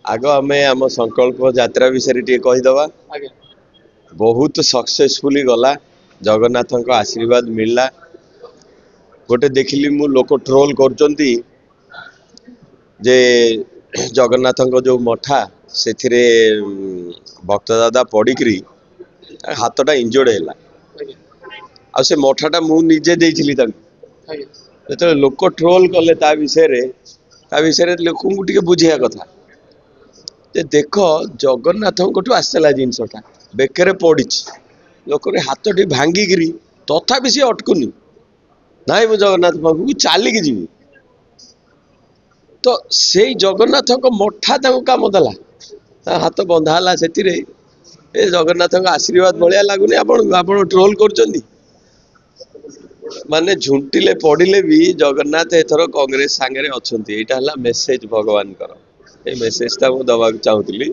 आग आम आम संकल्प यात्रा विषय टे कहीदबा बहुत सक्सेसफुली गला जगन्नाथ आशीर्वाद मिलला गोटे देखिली मु लोक ट्रोल कर जगन्नाथ जो मठा से भक्त दादा पड़िकी हाथटा इंजोर्ड है आ से मठाटा मु निजे देइछिली जो लोक ट्रोल कले ता विषय लोक बुझिया कथा देख जगन्नाथ आसला जिनसटा बेकर पड़ी लोक हाथ टी भांगिकी तथापि सी अटकुनी ना मु जगन्नाथ पाखु चलिकी जी तो से जगन्नाथ मठा कम देला हाथ बंधाला से जगन्नाथ आशीर्वाद भाया लगुनि आप ट्रोल कर माने झुंटिले पड़िले भी जगन्नाथ एथर कांग्रेस सांगे अच्छा यहाँ मेसेज भगवान ये मेसेज टा मुझे दबाक चाहूली।